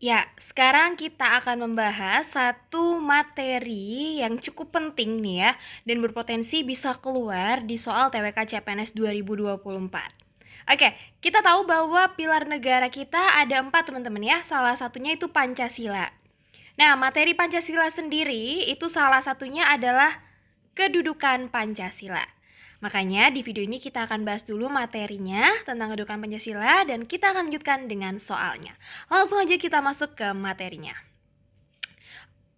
Ya, sekarang kita akan membahas satu materi yang cukup penting nih ya, dan berpotensi bisa keluar di soal TWK CPNS 2024. Oke, kita tahu bahwa pilar negara kita ada 4 teman-teman ya, salah satunya itu Pancasila. Nah, materi Pancasila sendiri itu salah satunya adalah kedudukan Pancasila. Makanya di video ini kita akan bahas dulu materinya tentang kedudukan Pancasila dan kita akan lanjutkan dengan soalnya. Langsung aja kita masuk ke materinya.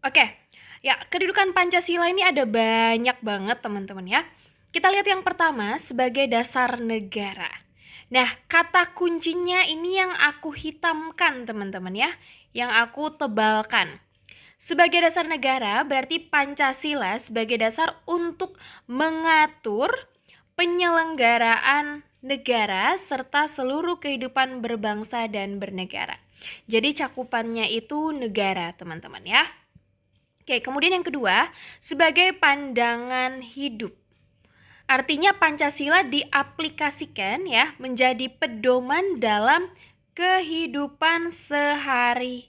Oke, ya kedudukan Pancasila ini ada banyak banget teman-teman ya. Kita lihat yang pertama sebagai dasar negara. Nah, kata kuncinya ini yang aku hitamkan teman-teman ya, yang aku tebalkan. Sebagai dasar negara berarti Pancasila sebagai dasar untuk mengatur penyelenggaraan negara serta seluruh kehidupan berbangsa dan bernegara. Jadi cakupannya itu negara, teman-teman ya. Oke, kemudian yang kedua, sebagai pandangan hidup. Artinya Pancasila diaplikasikan ya menjadi pedoman dalam kehidupan sehari-hari.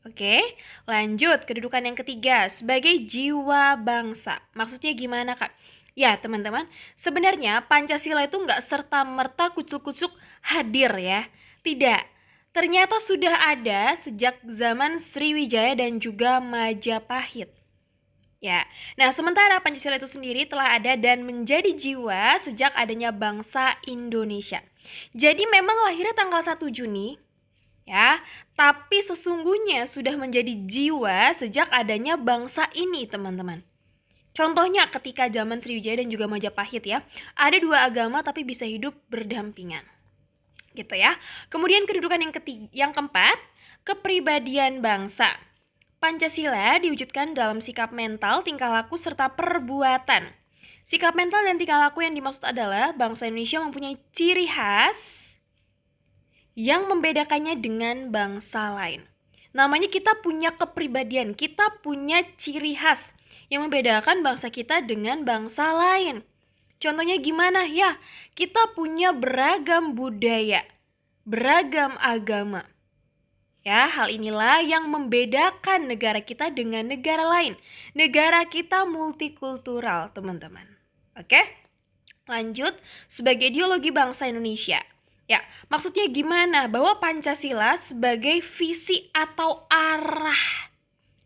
Oke, lanjut kedudukan yang ketiga sebagai jiwa bangsa. Maksudnya gimana, Kak? Ya, teman-teman, sebenarnya Pancasila itu nggak serta-merta kucuk-kucuk hadir ya. Tidak. Ternyata sudah ada sejak zaman Sriwijaya dan juga Majapahit. Ya, nah sementara Pancasila itu sendiri telah ada dan menjadi jiwa sejak adanya bangsa Indonesia. Jadi memang lahirnya tanggal 1 Juni, ya, tapi sesungguhnya sudah menjadi jiwa sejak adanya bangsa ini, teman-teman. Contohnya ketika zaman Sriwijaya dan juga Majapahit ya, ada dua agama tapi bisa hidup berdampingan. Gitu ya. Kemudian kedudukan yang keempat, kepribadian bangsa. Pancasila diwujudkan dalam sikap mental, tingkah laku, serta perbuatan. Sikap mental dan tingkah laku yang dimaksud adalah bangsa Indonesia mempunyai ciri khas yang membedakannya dengan bangsa lain. Namanya kita punya kepribadian, kita punya ciri khas yang membedakan bangsa kita dengan bangsa lain. Contohnya gimana? Ya, kita punya beragam budaya, beragam agama. Ya, hal inilah yang membedakan negara kita dengan negara lain. Negara kita multikultural, teman-teman. Oke? Lanjut, sebagai ideologi bangsa Indonesia. Ya, maksudnya gimana? Bahwa Pancasila sebagai visi atau arah,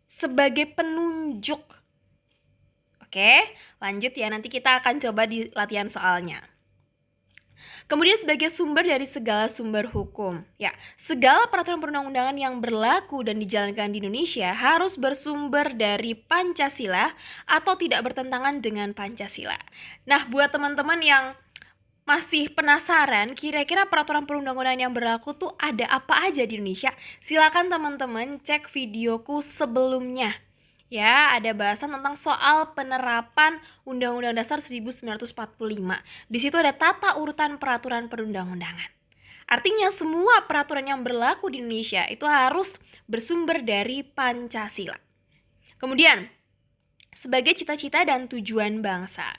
sebagai penunjuk. Oke, lanjut ya. Nanti kita akan coba di latihan soalnya. Kemudian sebagai sumber dari segala sumber hukum. Ya, segala peraturan perundang-undangan yang berlaku dan dijalankan di Indonesia harus bersumber dari Pancasila atau tidak bertentangan dengan Pancasila. Nah, buat teman-teman yang masih penasaran kira-kira peraturan perundang-undangan yang berlaku tuh ada apa aja di Indonesia? Silakan teman-teman cek videoku sebelumnya. Ya, ada bahasan tentang soal penerapan Undang-Undang Dasar 1945. Di situ ada tata urutan peraturan perundang-undangan. Artinya semua peraturan yang berlaku di Indonesia itu harus bersumber dari Pancasila. Kemudian, sebagai cita-cita dan tujuan bangsa.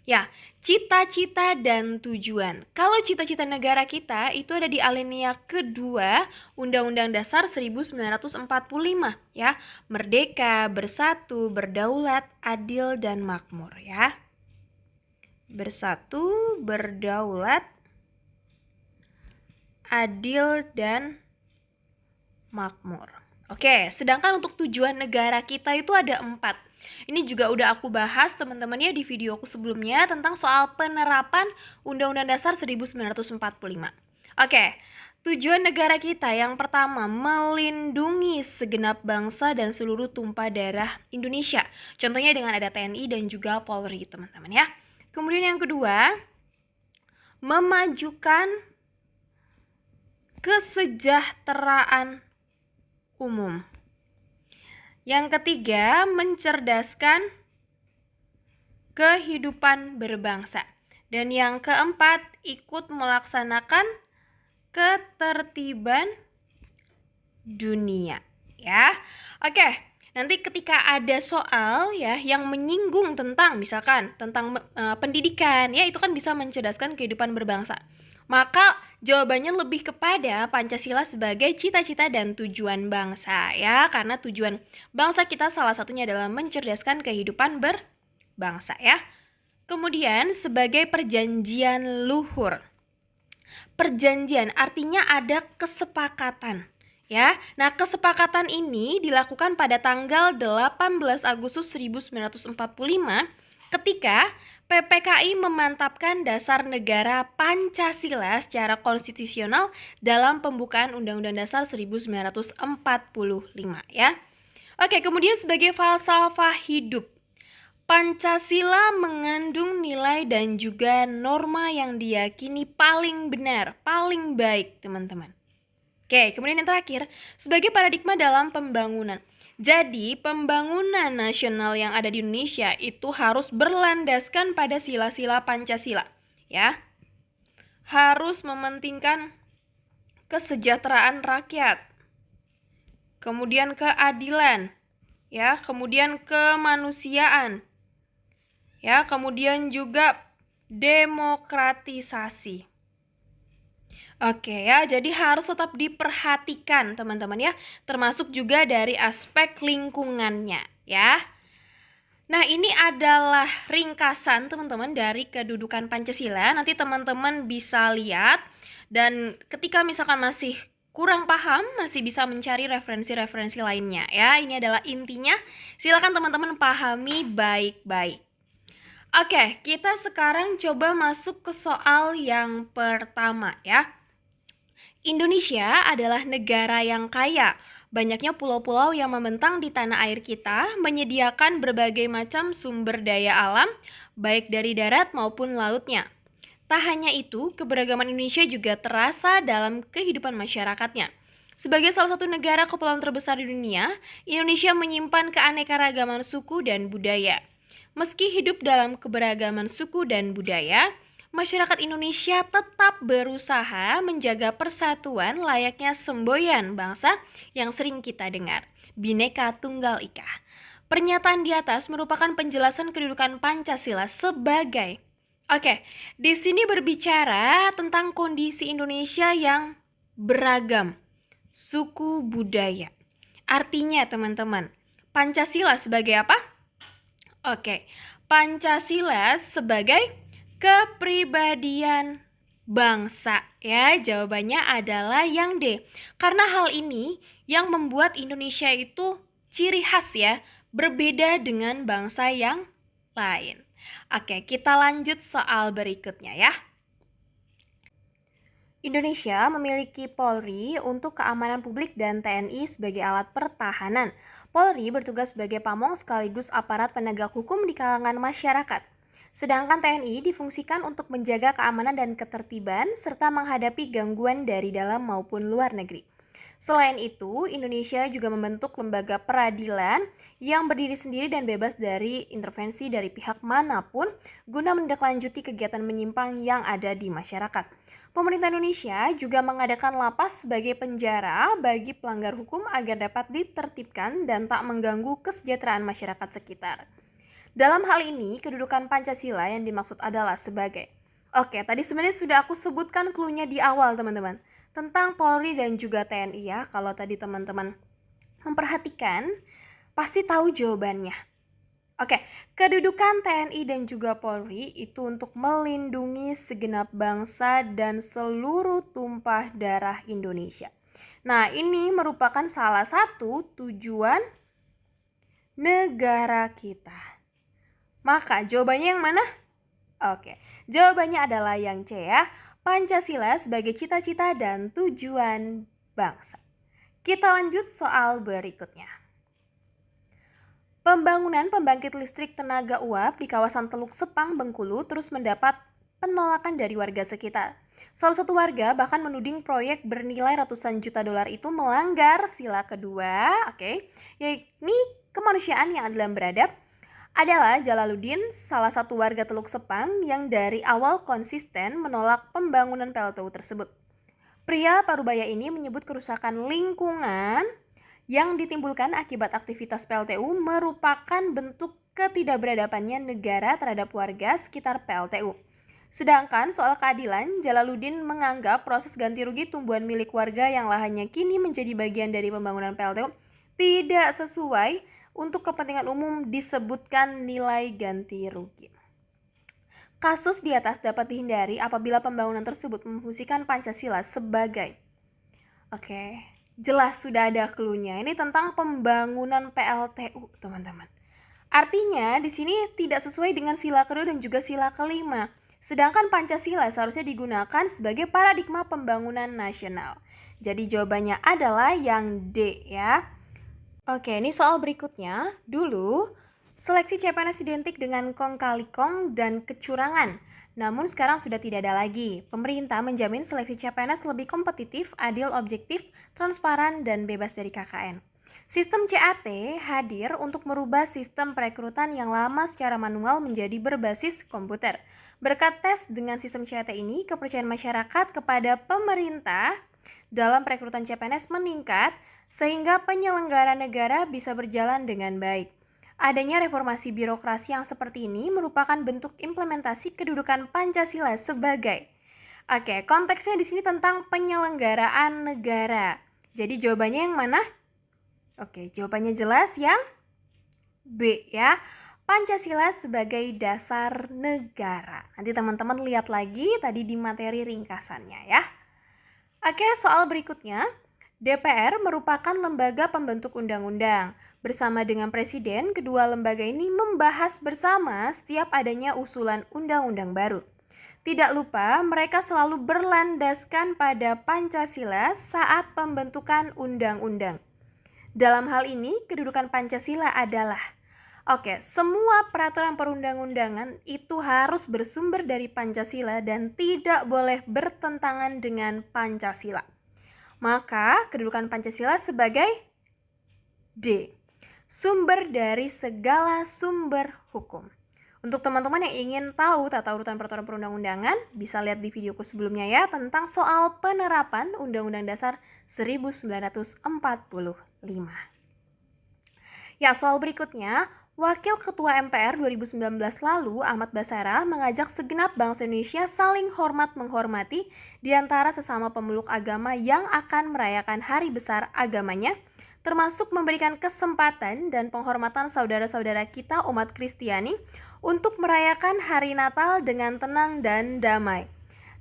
Ya, cita-cita dan tujuan. Kalau cita-cita negara kita itu ada di alinea kedua Undang-Undang Dasar 1945 ya. Merdeka, bersatu, berdaulat, adil dan makmur ya. Bersatu, berdaulat, adil dan makmur. Oke, sedangkan untuk tujuan negara kita itu ada 4. Ini juga udah aku bahas teman-teman ya di videoku sebelumnya tentang soal penerapan Undang-Undang Dasar 1945. Oke, tujuan negara kita yang pertama melindungi segenap bangsa dan seluruh tumpah darah Indonesia. Contohnya dengan ada TNI dan juga Polri, teman-teman ya. Kemudian yang kedua, memajukan kesejahteraan umum. Yang ketiga, mencerdaskan kehidupan berbangsa. Dan yang keempat, ikut melaksanakan ketertiban dunia. Ya, oke. Nanti ketika ada soal ya yang menyinggung tentang misalkan tentang pendidikan ya itu kan bisa mencerdaskan kehidupan berbangsa. Maka Jawabannya lebih kepada Pancasila sebagai cita-cita dan tujuan bangsa ya, karena tujuan bangsa kita salah satunya adalah mencerdaskan kehidupan berbangsa ya. Kemudian sebagai perjanjian luhur. Perjanjian artinya ada kesepakatan ya. Nah, kesepakatan ini dilakukan pada tanggal 18 Agustus 1945 ketika PPKI memantapkan dasar negara Pancasila secara konstitusional dalam pembukaan Undang-Undang Dasar 1945 ya. Oke, kemudian sebagai falsafah hidup. Pancasila mengandung nilai dan juga norma yang diyakini paling benar, paling baik, teman-teman. Oke, kemudian yang terakhir, sebagai paradigma dalam pembangunan. Jadi, pembangunan nasional yang ada di Indonesia itu harus berlandaskan pada sila-sila Pancasila, ya. Harus mementingkan kesejahteraan rakyat, kemudian keadilan, ya, kemudian kemanusiaan, ya, kemudian juga demokratisasi. Oke ya, jadi harus tetap diperhatikan teman-teman ya, termasuk juga dari aspek lingkungannya ya. Nah, ini adalah ringkasan teman-teman dari kedudukan Pancasila. Nanti teman-teman bisa lihat, dan ketika misalkan masih kurang paham, masih bisa mencari referensi-referensi lainnya ya. Ini adalah intinya, silakan teman-teman pahami baik-baik. Oke, kita sekarang coba masuk ke soal yang pertama ya. Indonesia adalah negara yang kaya. Banyaknya pulau-pulau yang membentang di tanah air kita menyediakan berbagai macam sumber daya alam, baik dari darat maupun lautnya. Tak hanya itu, keberagaman Indonesia juga terasa dalam kehidupan masyarakatnya. Sebagai salah satu negara kepulauan terbesar di dunia, Indonesia menyimpan keanekaragaman suku dan budaya. Meski hidup dalam keberagaman suku dan budaya, masyarakat Indonesia tetap berusaha menjaga persatuan layaknya semboyan bangsa yang sering kita dengar, Bhinneka Tunggal Ika. Pernyataan di atas merupakan penjelasan kedudukan Pancasila sebagai di sini berbicara tentang kondisi Indonesia yang beragam, suku budaya. Artinya teman-teman, Pancasila sebagai apa? Pancasila sebagai kepribadian bangsa ya. Jawabannya adalah yang D. Karena hal ini yang membuat Indonesia itu ciri khas ya, berbeda dengan bangsa yang lain. Kita lanjut soal berikutnya ya. Indonesia memiliki Polri untuk keamanan publik dan TNI sebagai alat pertahanan. Polri bertugas sebagai pamong sekaligus aparat penegak hukum di kalangan masyarakat. Sedangkan TNI difungsikan untuk menjaga keamanan dan ketertiban serta menghadapi gangguan dari dalam maupun luar negeri. Selain itu, Indonesia juga membentuk lembaga peradilan yang berdiri sendiri dan bebas dari intervensi dari pihak manapun guna menindaklanjuti kegiatan menyimpang yang ada di masyarakat. Pemerintah Indonesia juga mengadakan lapas sebagai penjara bagi pelanggar hukum agar dapat ditertibkan dan tak mengganggu kesejahteraan masyarakat sekitar. Dalam hal ini, kedudukan Pancasila yang dimaksud adalah sebagai tadi sebenarnya sudah aku sebutkan clue-nya di awal teman-teman, tentang Polri dan juga TNI ya. Kalau tadi teman-teman memperhatikan, pasti tahu jawabannya. Kedudukan TNI dan juga Polri itu untuk melindungi segenap bangsa dan seluruh tumpah darah Indonesia. Nah, ini merupakan salah satu tujuan negara kita. Maka jawabannya yang mana? Jawabannya adalah yang C ya. Pancasila sebagai cita-cita dan tujuan bangsa. Kita lanjut soal berikutnya. Pembangunan pembangkit listrik tenaga uap di kawasan Teluk Sepang, Bengkulu terus mendapat penolakan dari warga sekitar. Salah satu warga bahkan menuding proyek bernilai ratusan juta dolar itu melanggar sila kedua, yakni kemanusiaan yang adil dan beradab. Adalah Jalaluddin, salah satu warga Teluk Sepang yang dari awal konsisten menolak pembangunan PLTU tersebut. Pria parubaya ini menyebut kerusakan lingkungan yang ditimbulkan akibat aktivitas PLTU merupakan bentuk ketidakberadabannya negara terhadap warga sekitar PLTU. Sedangkan soal keadilan, Jalaluddin menganggap proses ganti rugi tumbuhan milik warga yang lahannya kini menjadi bagian dari pembangunan PLTU tidak sesuai untuk kepentingan umum disebutkan nilai ganti rugi. Kasus di atas dapat dihindari apabila pembangunan tersebut memfungsikan Pancasila sebagai jelas sudah ada clue-nya. Ini tentang pembangunan PLTU, teman-teman. Artinya, di sini tidak sesuai dengan sila kedua dan juga sila kelima. Sedangkan Pancasila seharusnya digunakan sebagai paradigma pembangunan nasional. Jadi jawabannya adalah yang D ya. Oke, ini soal berikutnya. Dulu, seleksi CPNS identik dengan kong kali kong dan kecurangan. Namun sekarang sudah tidak ada lagi. Pemerintah menjamin seleksi CPNS lebih kompetitif, adil, objektif, transparan, dan bebas dari KKN. Sistem CAT hadir untuk merubah sistem perekrutan yang lama secara manual menjadi berbasis komputer. Berkat tes dengan sistem CAT ini, kepercayaan masyarakat kepada pemerintah dalam perekrutan CPNS meningkat sehingga penyelenggara negara bisa berjalan dengan baik. Adanya reformasi birokrasi yang seperti ini merupakan bentuk implementasi kedudukan Pancasila sebagai konteksnya di sini tentang penyelenggaraan negara. Jadi jawabannya yang mana? Jawabannya jelas yang B ya. Pancasila sebagai dasar negara. Nanti teman-teman lihat lagi tadi di materi ringkasannya ya. Soal berikutnya. DPR merupakan lembaga pembentuk undang-undang. Bersama dengan Presiden, kedua lembaga ini membahas bersama setiap adanya usulan undang-undang baru. Tidak lupa, mereka selalu berlandaskan pada Pancasila saat pembentukan undang-undang. Dalam hal ini, kedudukan Pancasila adalah semua peraturan perundang-undangan itu harus bersumber dari Pancasila dan tidak boleh bertentangan dengan Pancasila. Maka, kedudukan Pancasila sebagai D. Sumber dari segala sumber hukum. Untuk teman-teman yang ingin tahu tata urutan peraturan perundang-undangan, bisa lihat di videoku sebelumnya ya tentang soal penerapan Undang-Undang Dasar 1945. Ya, soal berikutnya, Wakil Ketua MPR 2019 lalu, Ahmad Basarah, mengajak segenap bangsa Indonesia saling hormat-menghormati di antara sesama pemeluk agama yang akan merayakan hari besar agamanya, termasuk memberikan kesempatan dan penghormatan saudara-saudara kita umat Kristiani untuk merayakan hari Natal dengan tenang dan damai.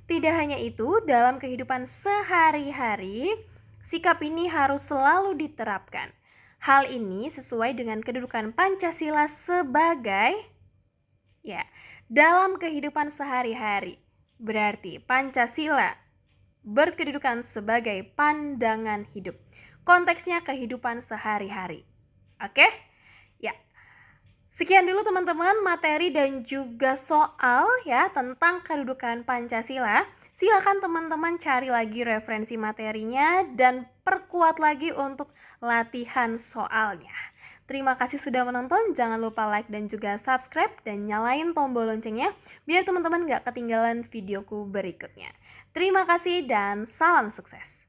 Tidak hanya itu, dalam kehidupan sehari-hari, sikap ini harus selalu diterapkan. Hal ini sesuai dengan kedudukan Pancasila sebagai dalam kehidupan sehari-hari. Berarti Pancasila berkedudukan sebagai pandangan hidup. Konteksnya kehidupan sehari-hari. Sekian dulu teman-teman materi dan juga soal ya tentang kedudukan Pancasila. Silakan teman-teman cari lagi referensi materinya dan perkuat lagi untuk latihan soalnya. Terima kasih sudah menonton, jangan lupa like dan juga subscribe dan nyalain tombol loncengnya biar teman-teman gak ketinggalan videoku berikutnya. Terima kasih dan salam sukses.